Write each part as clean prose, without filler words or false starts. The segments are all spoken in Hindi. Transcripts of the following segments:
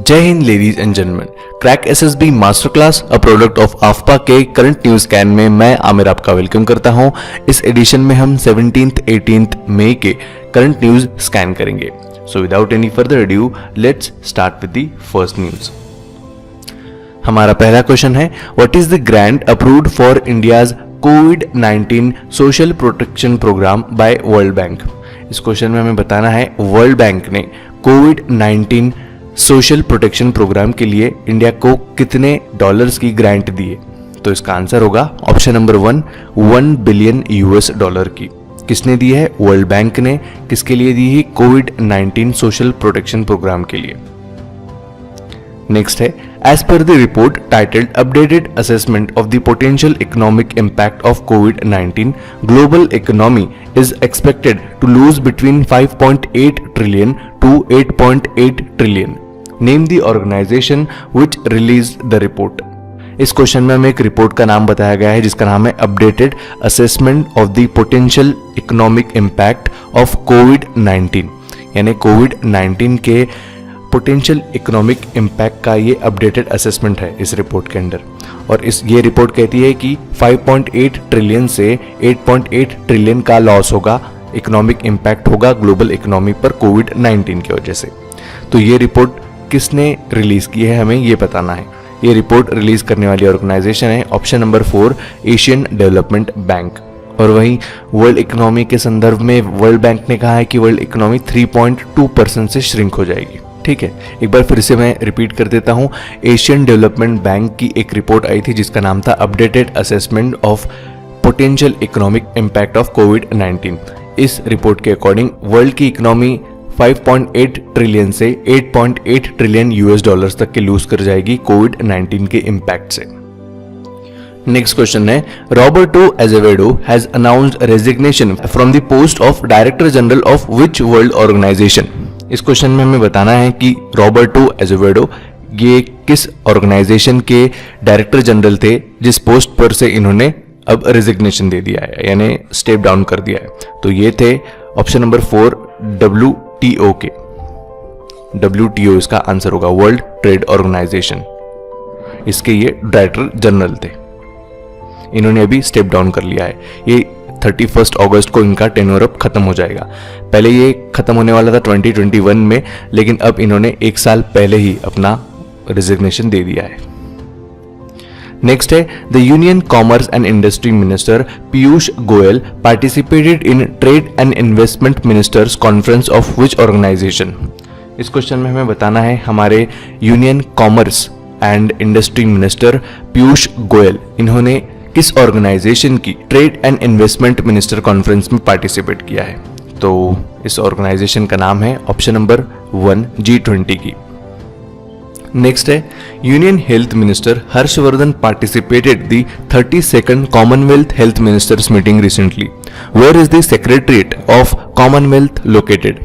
जय हिंद ladies and gentleman, crack SSB master class a product of AFPA के करंट न्यूज स्कैन में मैं आमिर आपका वेलकम करता हूं। इस एडिशन में हम 17th 18th मई के करंट न्यूज स्कैन करेंगे। So without any further adieu let's start with the first news. हमारा पहला क्वेश्चन है, what is the grant approved for India's कोविड-19 social protection programme by World Bank. इस क्वेश्चन में हमें बताना है वर्ल्ड बैंक ने कोविड-19 सोशल प्रोटेक्शन प्रोग्राम के लिए इंडिया को कितने डॉलर्स की ग्रांट दिए। तो इसका आंसर होगा option number 1 billion US dollar की। किसने दी है? वर्ल्ड बैंक ने। किसके लिए दी है? कोविड-19 सोशल प्रोटेक्शन प्रोग्राम के लिए। नेक्स्ट है, as per the report titled updated assessment of the potential economic impact of कोविड-19, global economy is expected to lose between 5.8 trillion to 8.8 trillion. Name the organization which released the report. इस क्वेश्चन में हमें एक रिपोर्ट का नाम बताया गया है जिसका नाम है updated assessment of the potential economic impact of कोविड-19, यानी कोविड-19 के पोटेंशियल इकोनॉमिक इम्पैक्ट का ये अपडेटेड असेसमेंट है इस रिपोर्ट के अंदर। और ये रिपोर्ट कहती है कि 5.8 ट्रिलियन से 8.8 ट्रिलियन का लॉस होगा, इकोनॉमिक इम्पैक्ट होगा ग्लोबल इकोनॉमी पर कोविड-19 की वजह से। तो ये रिपोर्ट किसने रिलीज की है हमें ये बताना है। ये रिपोर्ट रिलीज करने वाली ऑर्गेनाइजेशन है option number 4 Asian development bank. और वहीं वर्ल्ड इकोनॉमी के संदर्भ में वर्ल्ड बैंक ने कहा है कि वर्ल्ड इकोनॉमी 3.2% से श्रिंक हो जाएगी। ठीक है, एक बार फिर से मैं रिपीट कर देता हूं। एशियन डेवलपमेंट बैंक की एक रिपोर्ट आई थी जिसका नाम था updated assessment of potential economic impact of कोविड-19। इस रिपोर्ट के अकॉर्डिंग वर्ल्ड की इकोनॉमी 5.8 ट्रिलियन से 8.8 ट्रिलियन यूएस डॉलर्स तक के लूज कर जाएगी कोविड-19 के इम्पैक्ट से। नेक्स्ट क्वेश्चन है, Roberto Azevedo has announced resignation from the post of director general of which world organisation. इस क्वेश्चन में हमें बताना है कि रॉबर्टो एजेवेडो ये किस ऑर्गेनाइजेशन के डायरेक्टर जनरल थे जिस पोस्ट पर से इन्होंने अब रेजिग्नेशन दे दिया है, यानी स्टेप डाउन कर दिया है। तो ये थे ऑप्शन नंबर 4 WTO के। WTO इसका आंसर होगा, वर्ल्ड ट्रेड ऑर्गेनाइजेशन। इसके ये डायरेक्टर जनरल थे, इन्होंने अभी स्टेप डाउन कर लिया है। ये 31 अगस्त को इनका टेन्योर अब खत्म हो जाएगा। पहले ये खत्म होने वाला था 2021 में, लेकिन अब इन्होंने एक साल पहले ही अपना रेजिग्नेशन दे दिया है। नेक्स्ट है, the union commerce and industry minister Piyush Goyal participated in trade and investment ministers conference of which organisation. इस क्वेश्चन में हमें बताना है हमारे union commerce and industry minister Piyush Goyal इन्होंने किस ऑर्गेनाइजेशन की trade and investment minister conference में पार्टिसिपेट किया है। तो इस ऑर्गेनाइजेशन का नाम है ऑप्शन नंबर 1 G20 की। नेक्स्ट है, union health minister Harshvardhan participated the 32nd Commonwealth health ministers meeting recently. Where is the secretariat of Commonwealth located.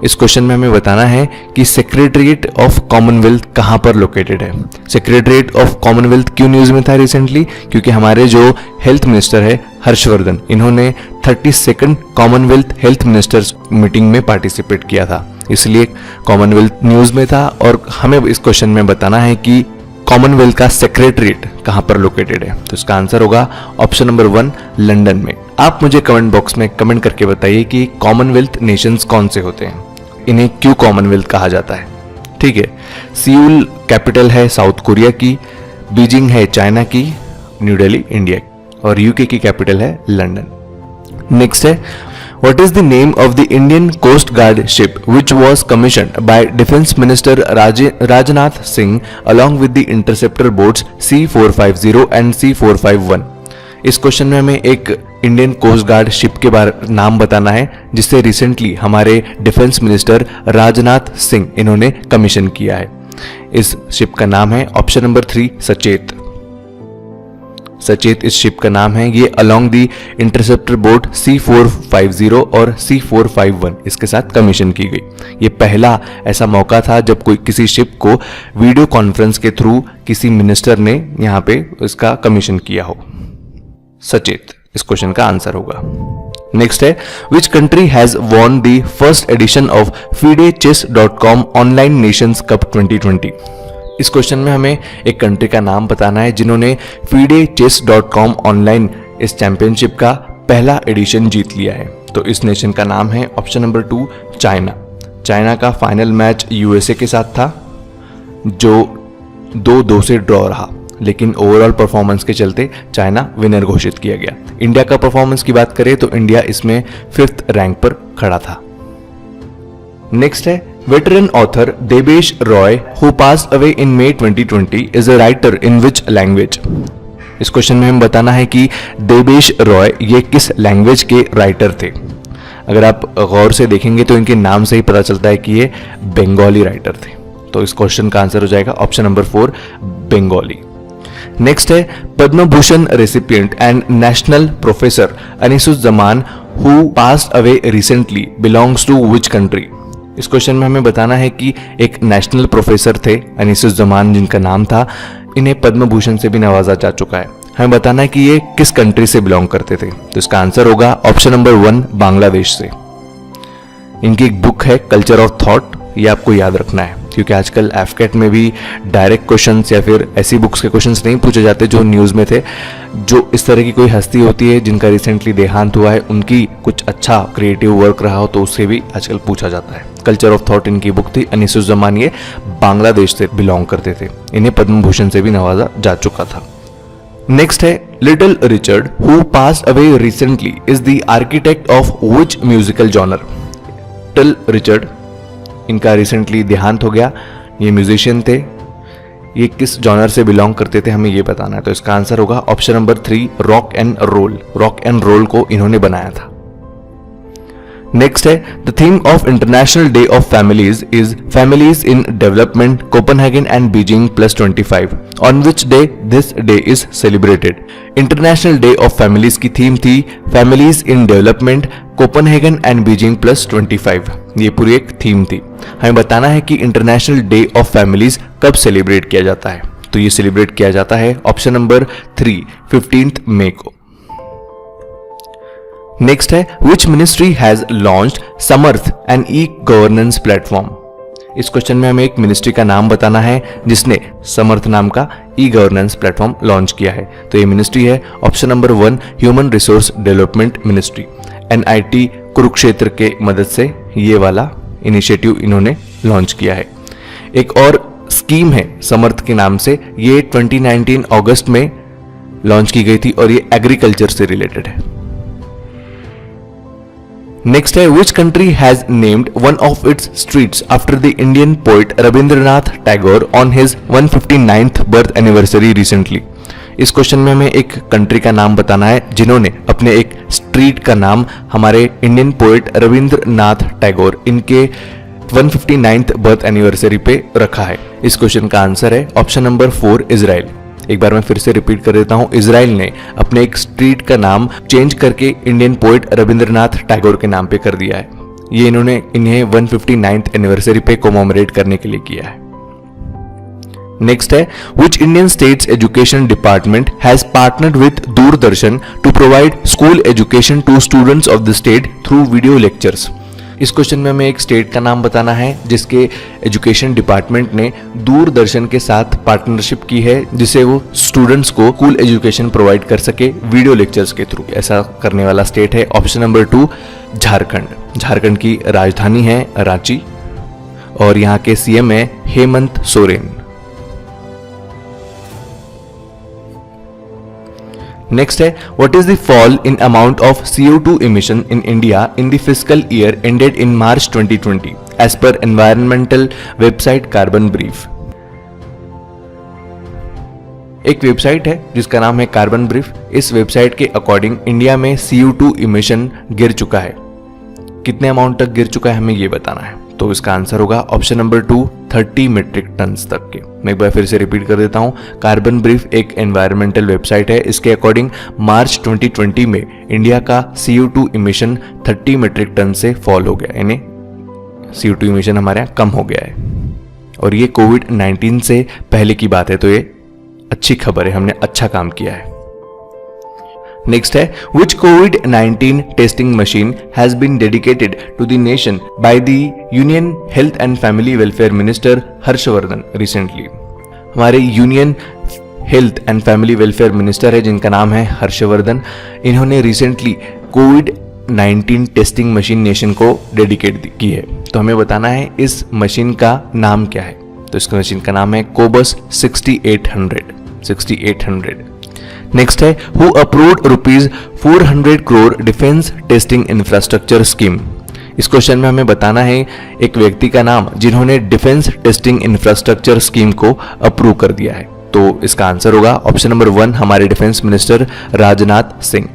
इस क्वेश्चन में हमें बताना है कि सेक्रेटरीट ऑफ कॉमनवेल्थ कहां पर लोकेटेड है। सेक्रेटरीट ऑफ कॉमनवेल्थ क्यों न्यूज में था रिसेंटली? क्योंकि हमारे जो हेल्थ मिनिस्टर है हर्षवर्धन, इन्होंने 32nd Commonwealth health ministers meeting में पार्टिसिपेट किया था, इसलिए कॉमनवेल्थ न्यूज में था। और हमें इस क्वेश्चन में बताना है कि कॉमनवेल्थ का सेक्रेटरीट कहां पर लोकेटेड है। तो इसका आंसर होगा ऑप्शन नंबर 1 लंदन में। आप मुझे कमेंट बॉक्स में कमेंट करके बताइए कि कॉमनवेल्थ नेशंस कौन से होते हैं, इन्हें क्यों कॉमनवेल्थ कहा जाता है। ठीक है, सियोल कैपिटल है साउथ कोरिया की, बीजिंग है चाइना की, न्यू दिल्ली इंडिया की, और यूके की कैपिटल है लंदन। नेक्स्ट है, What is the name of the Indian Coast Guard ship which was commissioned by Defence Minister Rajnath Singh along with the interceptor boats C-450 and C-451? इस क्वेश्चन में हमें एक इंडियन कोस्ट गार्ड शिप के बारे नाम बताना है जिसे रिसेंटली हमारे डिफेंस मिनिस्टर राजनाथ सिंह इन्होंने कमीशन किया है। इस शिप का नाम है ऑप्शन नंबर 3 सचेत। सचेत इस शिप का नाम है। ये along the interceptor boat C-450 और C-451 इसके साथ कमीशन की गई। ये पहला ऐसा मौका था जब कोई किसी शिप को वीडियो कॉन्फ्रेंस के थ्रू किसी मिनिस्टर ने यहाँ पे इसका कमीशन किया हो। सचेत इस क्वेश्चन का आंसर होगा। नेक्स्ट है which country has won the first edition of FIDE-Chess.com online Nations cup 2020। इस क्वेश्चन में हमें एक कंट्री का नाम बताना है जिन्होंने FIDE-Chess.com ऑनलाइन इस चैंपियनशिप का पहला एडिशन जीत लिया है। तो इस नेशन का नाम है ऑप्शन नंबर 2 चाइना। चाइना का फाइनल मैच USA के साथ था जो 2-2 से ड्रॉ रहा, लेकिन ओवरऑल परफॉर्मेंस के चलते चाइना विनर घोषित किया गया। इंडिया का परफॉर्मेंस की बात करें तो इंडिया इसमें 5th रैंक पर खड़ा था। नेक्स्ट है veteran author Debesh Roy who passed away in May 2020 is a writer in which language. इस क्वेश्चन में हमें बताना है कि देबेश रॉय ये किस लैंग्वेज के राइटर थे। अगर आप गौर से देखेंगे तो इनके नाम से ही पता चलता है कि ये बंगाली राइटर थे। तो इस क्वेश्चन का आंसर हो जाएगा ऑप्शन नंबर 4 बंगाली। नेक्स्ट है Padma Bhushan recipient and national professor Anisuzzaman who passed away recently belongs to which country. इस क्वेश्चन में हमें बताना है कि एक नेशनल प्रोफेसर थे अनीसुज्जमान जिनका नाम था, इन्हें पद्म भूषण से भी नवाजा जा चुका है। हमें बताना है कि ये किस कंट्री से बिलोंग करते थे। तो इसका आंसर होगा ऑप्शन नंबर 1 बांग्लादेश से। इनकी एक बुक है कल्चर ऑफ थॉट, ये आपको याद रखना है क्योंकि आजकल एफकेट में भी डायरेक्ट क्वेश्चंस या फिर ऐसी बुक्स के क्वेश्चंस नहीं पूछे जाते जो न्यूज़ में थे। जो इस तरह की कोई हस्ती होती है जिनका रिसेंटली देहांत हुआ है, उनकी कुछ अच्छा क्रिएटिव वर्क रहा हो तो उससे भी आजकल पूछा जाता है। कल्चर ऑफ थॉट इनकी बुक थी। अनीसुज्जमान ये बांग्लादेश से बिलोंग करते थे, इन्हें पद्म भूषण से भी नवाजा जा चुका था। नेक्स्ट है little Richard who passed away recently is the architect of which musical genre. Little Richard इनका रिसेंटली देहांत हो गया। ये म्यूजिशियन थे, ये किस जॉनर से बिलोंग करते थे हमें ये बताना है। तो इसका आंसर होगा option number 3 rock and roll. Rock and roll को इन्होंने बनाया था। नेक्स्ट है the theme of international day of families is families in development Copenhagen and Beijing +25 on which day this day is celebrated. International day of families की थीम थी families in development Copenhagen and Beijing +25। ये पूरी एक थीम थी। हमें बताना है कि इंटरनेशनल डे ऑफ फैमिलीज कब सेलिब्रेट किया जाता है। तो ये सेलिब्रेट किया जाता है ऑप्शन नंबर 3 15 मई को। नेक्स्ट है which ministry has launched Samarth an e governance platform. इस क्वेश्चन में हमें एक मिनिस्ट्री का नाम बताना है जिसने समर्थ नाम का ई गवर्नेंस प्लेटफॉर्म लॉन्च किया है। तो ये मिनिस्ट्री है option number 1 human resource development ministry. NIT Kurukshetra के मदद से ये वाला इनिशिएटिव इन्होंने लॉन्च किया है। एक और स्कीम है समर्थ के नाम से, ये 2019 अगस्त में लॉन्च की गई थी और ये एग्रीकल्चर से रिलेटेड है। नेक्स्ट है which country has named one of its streets after the Indian poet Rabindranath Tagore on his 159th birth anniversary recently. इस क्वेश्चन में हमें एक कंट्री का नाम बताना है जिन्होंने अपने एक स्ट्रीट का नाम हमारे इंडियन पोइट रविंद्रनाथ टैगोर इनके 159th बर्थ एनिवर्सरी पे रखा है। इस क्वेश्चन का आंसर है ऑप्शन नंबर 4 इजराइल। एक बार मैं फिर से रिपीट कर देता हूं, इजराइल ने अपने एक स्ट्रीट का नाम चेंज करके इंडियन पोइट रविंद्रनाथ टैगोर के नाम पे कर दिया है। ये इन्होंने इन्हें 159th एनिवर्सरी पे कोमोमोरेट करने के लिए किया है। नेक्स्ट है which Indian state's education department has partnered with Doordarshan to provide school education to students of the state through video lectures. इस क्वेश्चन में हमें एक स्टेट का नाम बताना है जिसके एजुकेशन डिपार्टमेंट ने दूरदर्शन के साथ पार्टनरशिप की है जिसे वो स्टूडेंट्स को स्कूल एजुकेशन प्रोवाइड कर सके वीडियो लेक्चर्स के थ्रू। ऐसा करने वाला स्टेट है ऑप्शन नंबर 2 झारखंड। झारखंड की राजधानी है रांची और यहाँ के CM है हेमंत सोरेन। नेक्स्ट है what is the fall in amount of CO2 emission in India in the fiscal year ended in March 2020 as per environmental website Carbon Brief। एक वेबसाइट है जिसका नाम है कार्बन ब्रीफ। इस वेबसाइट के अकॉर्डिंग इंडिया में CO2 इमिशन गिर चुका है। कितने अमाउंट तक गिर चुका है हमें ये बताना है। तो इसका आंसर होगा ऑप्शन नंबर 2 30 मीट्रिक टन्स तक के। मैं एक बार फिर से रिपीट कर देता हूं, कार्बन ब्रीफ एक एनवायरमेंटल वेबसाइट है। इसके अकॉर्डिंग मार्च 2020 में इंडिया का CO2 इमिशन 30 मीट्रिक टन से फॉल हो गया, यानी CO2 इमिशन हमारे यहाँ कम हो गया है। और ये कोविड-19 से पहले की बात है, तो ये अच्छी खबर है, हमने अच्छा काम किया है। नेक्स्ट है विच कोविड-19 testing machine has been dedicated to the nation by the union health and family welfare minister Harshvardhan recently. हमारे union health and family welfare minister है जिनका नाम है हर्षवर्धन। इन्होंने रिसेंटली कोविड-19 टेस्टिंग मशीन नेशन को डेडिकेट की है। तो हमें बताना है इस मशीन का नाम क्या है। तो इस मशीन का नाम है कोबस 6800। नेक्स्ट है who approved rupees 400 crore defence testing infrastructure scheme. इस क्वेश्चन में हमें बताना है एक व्यक्ति का नाम जिन्होंने डिफेंस टेस्टिंग इंफ्रास्ट्रक्चर स्कीम को अप्रूव कर दिया है। तो इसका आंसर होगा ऑप्शन नंबर 1 हमारे डिफेंस मिनिस्टर राजनाथ सिंह।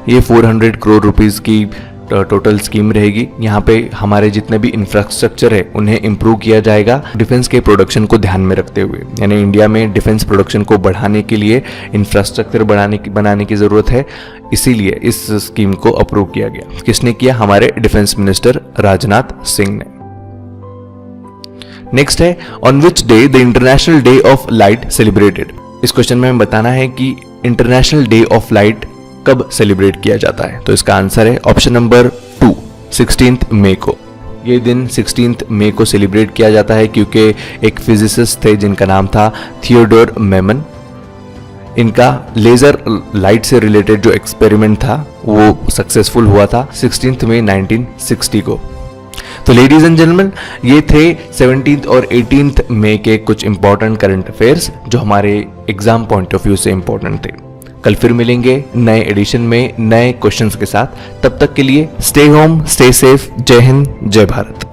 ये 400 करोड़ रुपीस की टोटल स्कीम रहेगी। यहाँ पे हमारे जितने भी इंफ्रास्ट्रक्चर है उन्हें इम्प्रूव किया जाएगा डिफेंस के प्रोडक्शन को ध्यान में रखते हुए। यानी इंडिया में डिफेंस प्रोडक्शन को बढ़ाने के लिए इंफ्रास्ट्रक्चर बनाने की ज़रूरत है, इसीलिए इस स्कीम को अप्रूव किया गया। किसने किया? हमारे डिफेंस मिनिस्टर राजनाथ सिंह ने। नेक्स्ट है on which day the international day of light celebrated. इस क्वेश्चन में हमें बताना है कि इंटरनेशनल डे ऑफ लाइट कब सेलिब्रेट किया जाता है। तो इसका आंसर है ऑप्शन नंबर 2 16 मई को। ये दिन 16 मई को सेलिब्रेट किया जाता है क्योंकि एक फिजिसिस्ट थे जिनका नाम था थियोडोर मेमन। इनका लेजर लाइट से रिलेटेड जो एक्सपेरिमेंट था वो सक्सेसफुल हुआ था 16 मई 1960 को। तो लेडीज एंड जेंटलमैन, ये थे 17 और 18 मई के कुछ इंपॉर्टेंट करंट अफेयर्स जो हमारे एग्जाम पॉइंट ऑफ व्यू से इंपॉर्टेंट थे। कल फिर मिलेंगे नए एडिशन में नए क्वेश्चंस के साथ। तब तक के लिए स्टे होम, स्टे सेफ। जय हिंद, जय भारत।